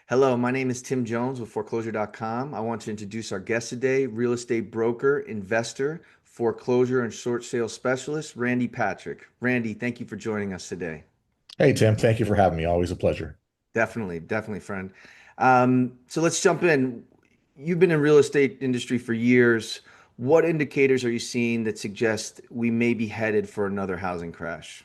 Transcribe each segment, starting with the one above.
Hello, my name is Tim Jones with Foreclosure.com. I want to introduce our guest today, real estate broker, investor, foreclosure, and short sale specialist, Randy Patrick. Randy, thank you for joining us today. Hey, Tim, thank you for having me. Always a pleasure. Definitely, friend. So let's jump in. You've been in real estate industry for years. What indicators are you seeing that suggest we may be headed for another housing crash?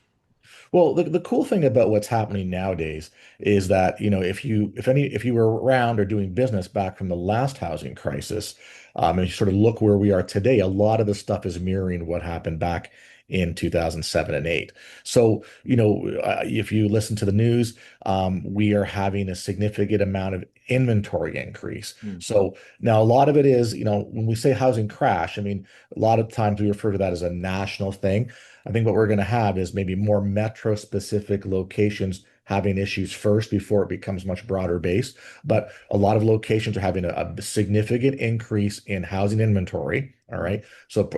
Well, the cool thing about what's happening nowadays is that, if you were around or doing business back from the last housing crisis, and you sort of look where we are today, a lot of the stuff is mirroring what happened back in 2007 and 8. So, if you listen to the news, we are having a significant amount of inventory increase. Hmm. So now a lot of it is, when we say housing crash, I mean, a lot of times we refer to that as a national thing. I think what we're going to have is maybe more metro specific locations having issues first before it becomes much broader based. But a lot of locations are having a significant increase in housing inventory. All right. So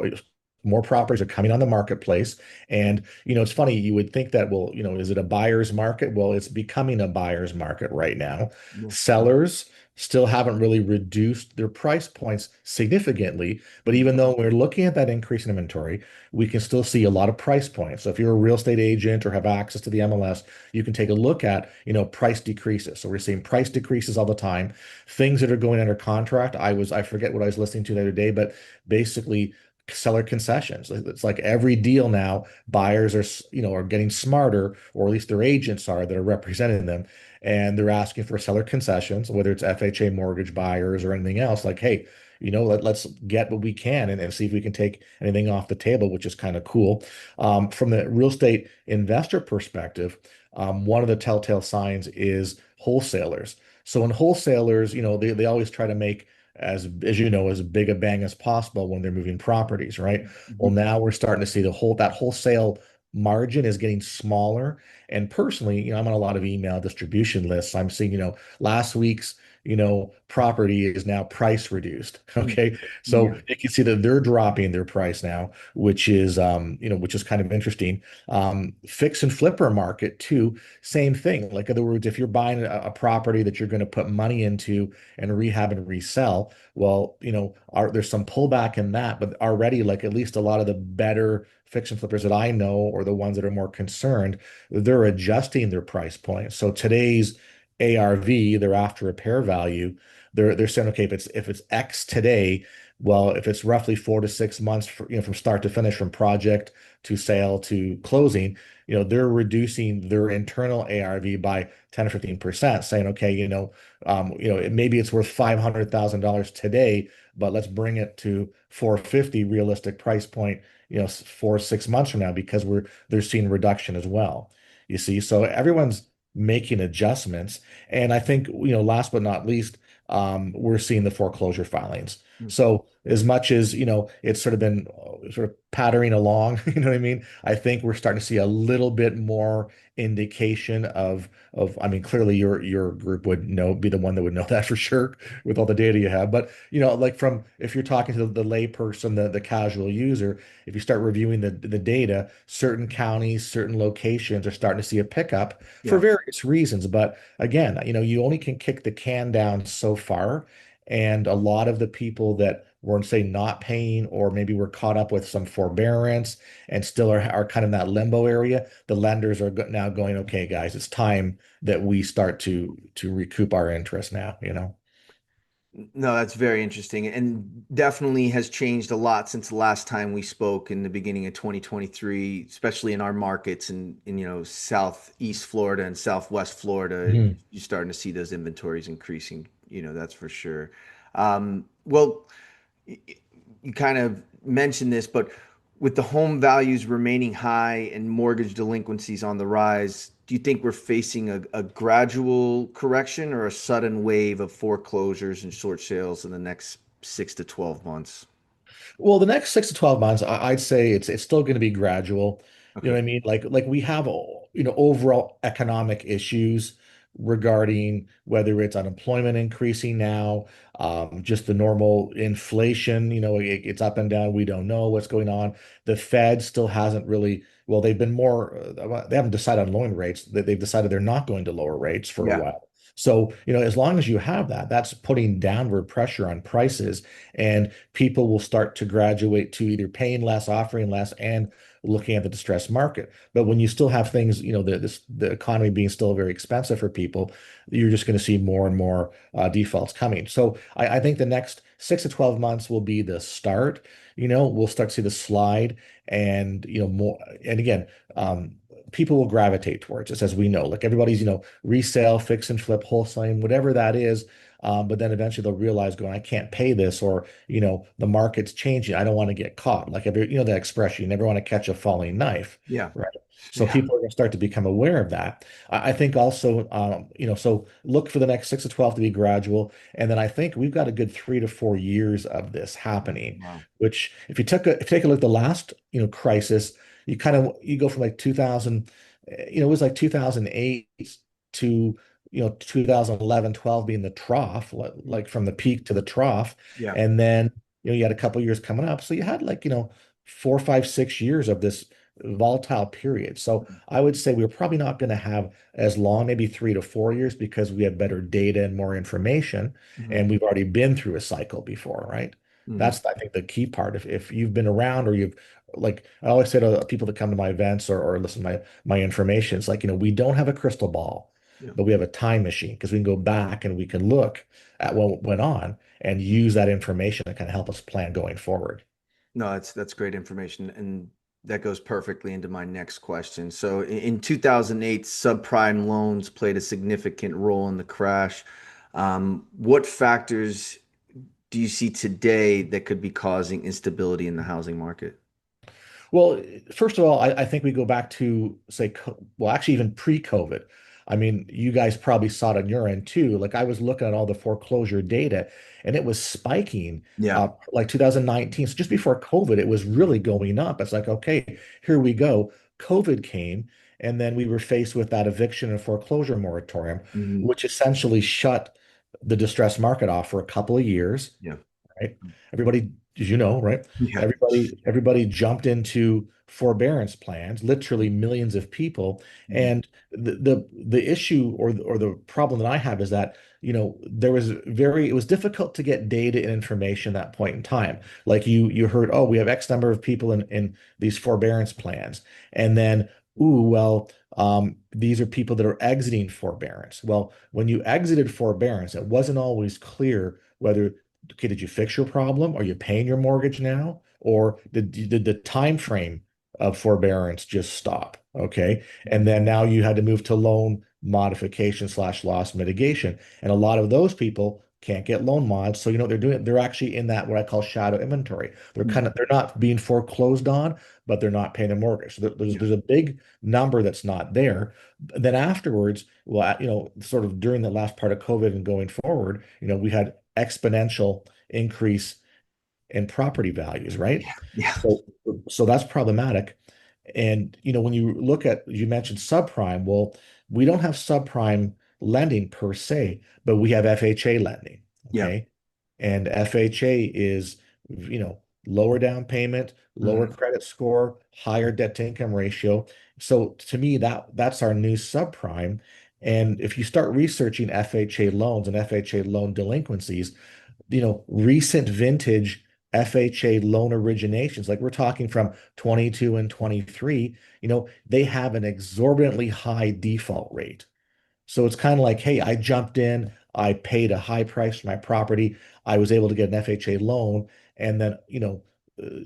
more properties are coming on the marketplace. And, it's funny, you would think that, well, is it a buyer's market? Well, it's becoming a buyer's market right now. Yeah. Sellers still haven't really reduced their price points significantly. But Mhm. even though we're looking at that increase in inventory, we can still see a lot of price points. So if you're a real estate agent or have access to the MLS, you can take a look at, price decreases. So we're seeing price decreases all the time. Things that are going under contract. I forget what I was listening to the other day, but basically seller concessions. It's like every deal now, buyers are getting smarter, or at least their agents are that are representing them, and they're asking for seller concessions, whether it's FHA mortgage buyers or anything else. Like, hey, let's get what we can and see if we can take anything off the table, which is kind of cool. From the real estate investor perspective, one of the telltale signs is wholesalers. So when wholesalers, they always try to make as big a bang as possible when they're moving properties, right? Well, Mhm. now we're starting to see that wholesale margin is getting smaller. And personally, I'm on a lot of email distribution lists. I'm seeing, last week's property is now price reduced. Mhm. Okay. So Yeah. you can see that they're dropping their price now, which is kind of interesting. Fix and flipper market too, same thing. Like, in other words, if you're buying a property that you're going to put money into and rehab and resell, well, there's some pullback in that, but already, like, at least a lot of the better fix and flippers that I know, or the ones that are more concerned, they're adjusting their price point. So today's ARV, their after repair value, they're saying, okay, if it's X today, well, if it's roughly 4 to 6 months from start to finish, from project to sale to closing, they're reducing their internal ARV by 10 or 15%, saying, okay, maybe it's worth $500,000 today, but let's bring it to 450 realistic price point, 4 or 6 months from now, because they're seeing reduction as well. You see, so everyone's making adjustments. And I think, last but not least, we're seeing the foreclosure filings. Mhm. So as much as, it's sort of been sort of pattering along, you know what I mean? I think we're starting to see a little bit more indication I mean, clearly your group would be the one that would know that for sure with all the data you have. But, like, from if you're talking to the lay person, the casual user, if you start reviewing the data, certain counties, certain locations are starting to see a pickup for Yeah. various reasons. But again, you only can kick the can down so far. And a lot of the people that were, say, not paying, or maybe were caught up with some forbearance and still are kind of in that limbo area, the lenders are now going, okay, guys, it's time that we start to recoup our interest now. No, that's very interesting and definitely has changed a lot since the last time we spoke in the beginning of 2023, especially in our markets in Southeast Florida and Southwest Florida. Mhm. You're starting to see those inventories increasing, that's for sure. Well, y- you kind of mentioned this, but with the home values remaining high and mortgage delinquencies on the rise, do you think we're facing a gradual correction or a sudden wave of foreclosures and short sales in the next 6 to 12 months? Well, the next 6 to 12 months, I'd say it's still going to be gradual. You know Okay. what I mean? Like we have, overall economic issues regarding whether it's unemployment increasing now, just the normal inflation. It's up and down. We don't know what's going on. The Fed still hasn't really. Well, they've been more. They haven't decided on lowering rates. They've decided they're not going to lower rates for a Yeah. while. So, as long as you have that, that's putting downward pressure on prices, and people will start to graduate to either paying less, offering less, and looking at the distressed market. But when you still have things, the economy being still very expensive for people, you're just going to see more and more defaults coming. So I think the next 6 to 12 months will be the start. We'll start to see the slide, and more. And again, people will gravitate towards this, as we know. Like everybody's, resale, fix and flip, wholesaling, whatever that is. But then eventually they'll realize, going, I can't pay this, or the market's changing. I don't want to get caught. Like that expression, you never want to catch a falling knife, Yeah. right? So Yeah. people are going to start to become aware of that. I think also, so look for the next 6 to 12 to be gradual, and then I think we've got a good 3 to 4 years of this happening. Wow. Which, if you take a look at the last, crisis, you go from like 2000, it was like 2008 to 2011, 12 being the trough, like from the peak to the trough. Yeah. And then you had a couple years coming up, so you had like 4, 5, 6 years of this volatile period. So I would say we're probably not going to have as long, maybe 3 to 4 years, because we have better data and more information, Hmm. and we've already been through a cycle before, right? Hmm. That's, I think, the key part. If you've been around, or you've, like I always say to people that come to my events, or listen to my information, it's like, we don't have a crystal ball, Yeah. but we have a time machine, because we can go back and we can look at what went on and use that information to kind of help us plan going forward. No, that's great information, and that goes perfectly into my next question. So, in 2008, subprime loans played a significant role in the crash. What factors do you see today that could be causing instability in the housing market? Well, first of all, I think we go back to, say, well, actually, even pre-COVID. I mean, you guys probably saw it on your end too. Like, I was looking at all the foreclosure data, and it was spiking, Yeah. like 2019. So just before COVID, it was really going up. It's like, okay, here we go. COVID came, and then we were faced with that eviction and foreclosure moratorium, Hmm. which essentially shut the distressed market off for a couple of years, Yeah. right? Everybody, as you know, right? Yeah. Everybody jumped into forbearance plans, literally millions of people. Mhm. And the issue, or the problem that I have, is that, it was difficult to get data and information at that point in time. Like, you heard, oh, we have X number of people in these forbearance plans. And then, ooh, well, these are people that are exiting forbearance. Well, when you exited forbearance, it wasn't always clear whether, okay, did you fix your problem? Are you paying your mortgage now? Or did the time frame of forbearance just stop? Okay. And then now you had to move to loan modification / loss mitigation. And a lot of those people can't get loan mods. So, they're doing, they're actually in that, what I call shadow inventory. Mhm. They're not being foreclosed on, but they're not paying their mortgage. So Yeah. there's a big number that's not there. Then afterwards, well, sort of during the last part of COVID and going forward, we had exponential increase in property values, right? Yeah. Yeah. So that's problematic. And when you look at, you mentioned subprime, well, we don't have subprime lending per se, but we have FHA lending. Yeah. Okay. And FHA is, lower down payment, lower Hmm. credit score, higher debt to income ratio. So to me, that's our new subprime. And if you start researching FHA loans and FHA loan delinquencies, recent vintage FHA loan originations, like we're talking from 22 and 23, they have an exorbitantly high default rate. So it's kind of like, hey, I jumped in, I paid a high price for my property, I was able to get an FHA loan, and then,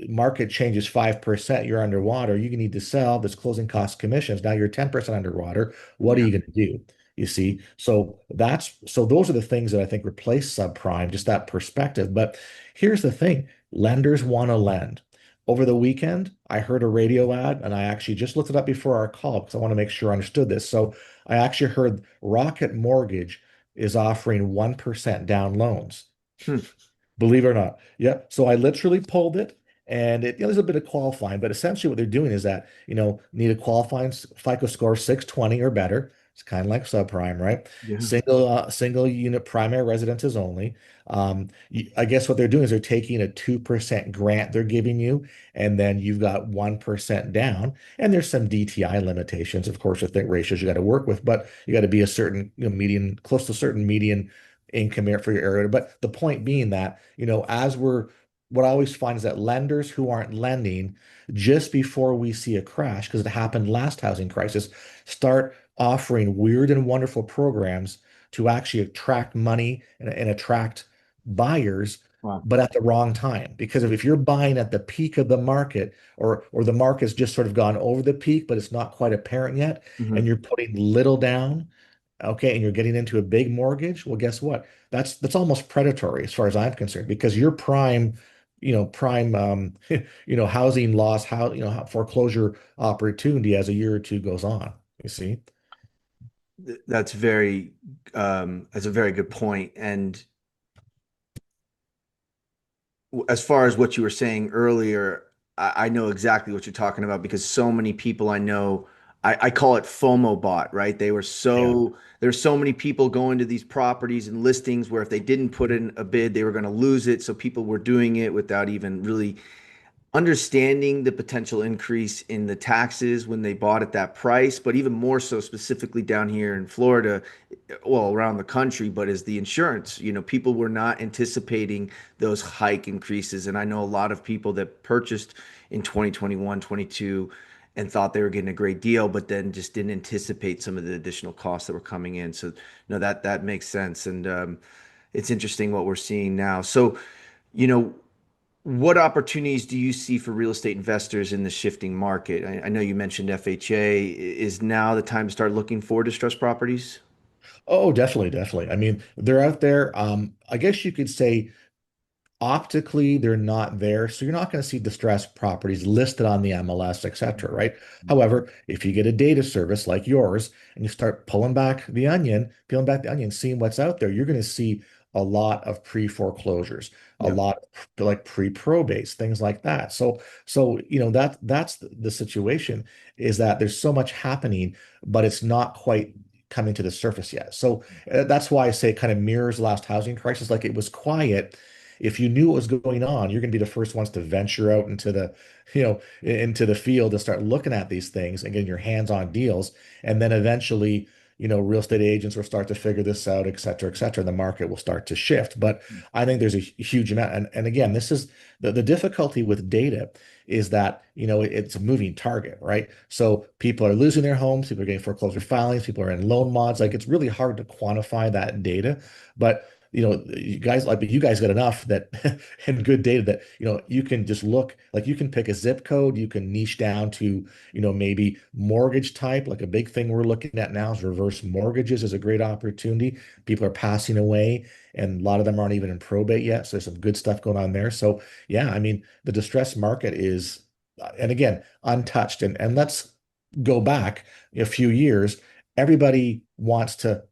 market changes 5%, you're underwater, you need to sell, there's closing cost commissions, now you're 10% underwater. What are Yeah. you going to do? You see, so those are the things that I think replace subprime, just that perspective. But here's the thing, lenders want to lend. Over the weekend, I heard a radio ad, and I actually just looked it up before our call because I want to make sure I understood this. So I actually heard Rocket Mortgage is offering 1% down loans. Hmm. Believe it or not. Yeah. So I literally pulled it, and there's a bit of qualifying, but essentially what they're doing is that, need a qualifying FICO score 620 or better. It's kind of like subprime, right? Yeah. Single unit primary residences only. I guess what they're doing is they're taking a 2% grant they're giving you, and then you've got 1% down. And there's some DTI limitations, of course, with the ratios you got to work with, but you got to be a certain, median, close to a certain median income for your area. But the point being that, what I always find is that lenders who aren't lending just before we see a crash, because it happened last housing crisis, start offering weird and wonderful programs to actually attract money and attract buyers, Wow. but at the wrong time. Because if you're buying at the peak of the market, or the market's just sort of gone over the peak, but it's not quite apparent yet, and Hmm. you're putting little down, okay, and you're getting into a big mortgage, well, guess what? That's almost predatory as far as I'm concerned, because your prime housing loss, foreclosure opportunity as a year or two goes on. You see? That's that's a very good point. And as far as what you were saying earlier, I know exactly what you're talking about because so many people I know, I call it FOMO bot, right? Yeah. There's so many people going to these properties and listings where if they didn't put in a bid, they were going to lose it. So people were doing it without even really understanding the potential increase in the taxes when they bought at that price, but even more so specifically down here in Florida, well, around the country, but as the insurance, people were not anticipating those hike increases. And I know a lot of people that purchased in 2021, 22, and thought they were getting a great deal, but then just didn't anticipate some of the additional costs that were coming in. So no, that makes sense. And it's interesting what we're seeing now. So, you know, what opportunities do you see for real estate investors in the shifting market? I know you mentioned FHA. Is now the time to start looking for distressed properties? Oh, definitely, definitely. I mean, they're out there. I guess you could say optically they're not there, so you're not going to see distressed properties listed on the MLS, etc., right? However, if you get a data service like yours and you start peeling back the onion, seeing what's out there, you're going to see a lot of pre-foreclosures, a Yep. lot of, like pre-probates, things like that. So that's the situation, is that there's so much happening, but it's not quite coming to the surface yet. So that's why I say it kind of mirrors the last housing crisis. Like, it was quiet. If you knew what was going on, you're going to be the first ones to venture out into the field and start looking at these things and getting your hands on deals. And then eventually, real estate agents will start to figure this out, et cetera, et cetera. And the market will start to shift. But I think there's a huge amount. And again, this is the difficulty with data, is that, it's a moving target, right? So people are losing their homes, people are getting foreclosure filings, people are in loan mods. Like, it's really hard to quantify that data. But you guys got enough that and good data that you can just look, like, you can pick a zip code, you can niche down to maybe mortgage type. Like, a big thing we're looking at now is reverse mortgages is a great opportunity. People are passing away, and a lot of them aren't even in probate yet, so there's some good stuff going on there. So yeah, I mean, the distressed market is, and again, untouched. And let's go back a few years. Everybody wants to,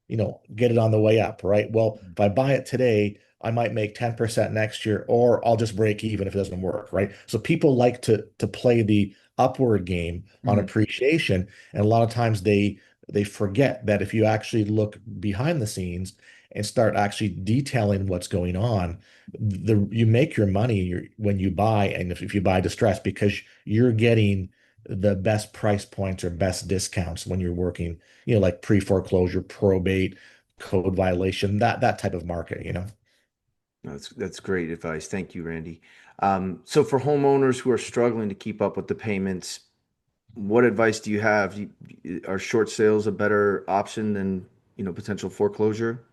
get it on the way up, right? Well, if I buy it today, I might make 10% next year, or I'll just break even if it doesn't work, right? So people like to play the upward game on Mhm. appreciation. And a lot of times they forget that if you actually look behind the scenes and start actually detailing what's going on, you make your money when you buy, and if you buy distressed, because you're getting the best price points or best discounts when you're working, like pre-foreclosure, probate, code violation, that type of market. That's great advice. Thank you, Randy. So for homeowners who are struggling to keep up with the payments, what advice do you have? Are short sales a better option than, potential foreclosure?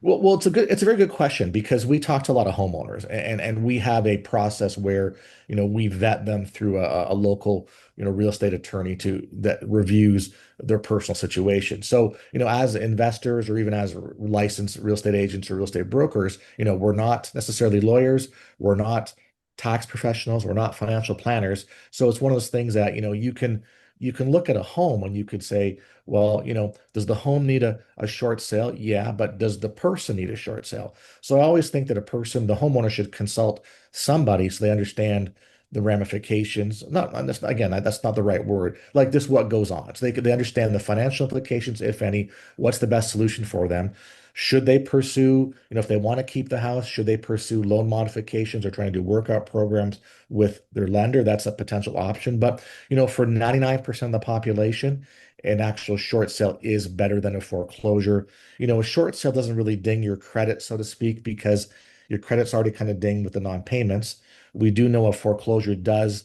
Well, it's a very good question, because we talk to a lot of homeowners, and we have a process where, we vet them through a local, real estate attorney that reviews their personal situation. So, as investors, or even as licensed real estate agents or real estate brokers, we're not necessarily lawyers, we're not tax professionals, we're not financial planners. So it's one of those things that, you can look at a home and you could say, well, does the home need a short sale? Yeah, but does the person need a short sale? So I always think that the homeowner should consult somebody, so they understand the ramifications. Again, that's not the right word. Like this, what goes on. So they understand the financial implications, if any. What's the best solution for them? Should they pursue, if they want to keep the house, should they pursue loan modifications or trying to do workout programs with their lender? That's a potential option. But, for 99% of the population, an actual short sale is better than a foreclosure. A short sale doesn't really ding your credit, so to speak, because your credit's already kind of dinged with the non-payments. We do know a foreclosure does,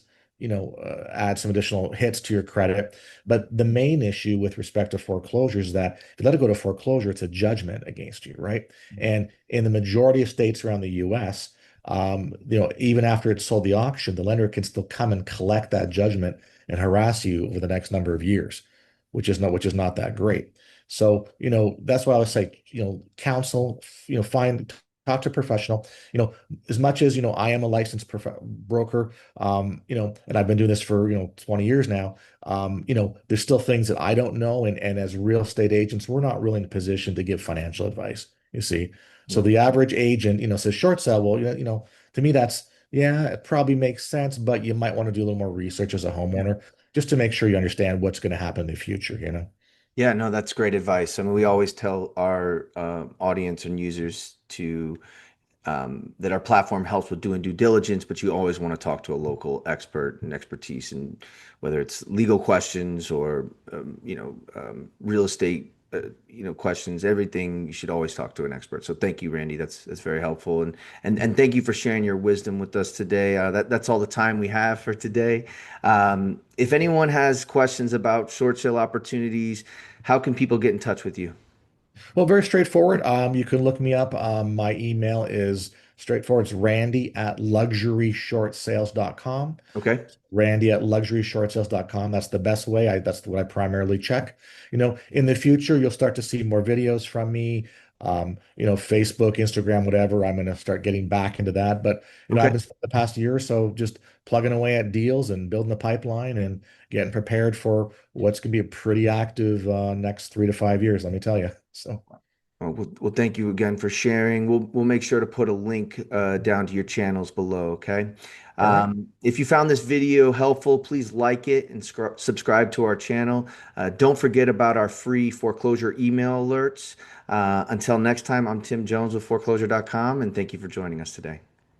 add some additional hits to your credit. But the main issue with respect to foreclosures is that if you let it go to foreclosure, it's a judgment against you, right? And in the majority of states around the U.S., even after it's sold the auction, the lender can still come and collect that judgment and harass you over the next number of years, which is not that great. So, that's why I would say, counsel, find talk to a professional. As much as, I am a licensed broker, and I've been doing this for, 20 years now, there's still things that I don't know. And as real estate agents, we're not really in a position to give financial advice, you see. So Yeah. the average agent, says short sell. Well, to me, yeah, it probably makes sense, but you might want to do a little more research as a Yeah. homeowner just to make sure you understand what's going to happen in the future. Yeah, no, that's great advice. I mean, we always tell our audience and users to that our platform helps with doing due diligence, but you always want to talk to a local expert and expertise, and whether it's legal questions or real estate questions, everything you should always talk to an expert. So thank you, Randy. That's very helpful, and thank you for sharing your wisdom with us today. That's all the time we have for today. If anyone has questions about short sale opportunities, how can people get in touch with you? Well, very straightforward. You can look me up. My email is straightforward. It's Randy at luxuryshortsales.com. Okay. Randy at luxuryshortsales.com. That's the best way. That's what I primarily check. In the future, you'll start to see more videos from me. Facebook, Instagram, whatever. I'm going to start getting back into that. But I've Okay. been spending the past year or so just plugging away at deals and building the pipeline and getting prepared for what's going to be a pretty active next 3 to 5 years. Let me tell you. So, Well, thank you again for sharing. We'll make sure to put a link down to your channels below. Okay. all right. If you found this video helpful, please like it and subscribe to our channel. Don't forget about our free foreclosure email alerts. Until next time, I'm Tim Jones with foreclosure.com, and thank you for joining us today.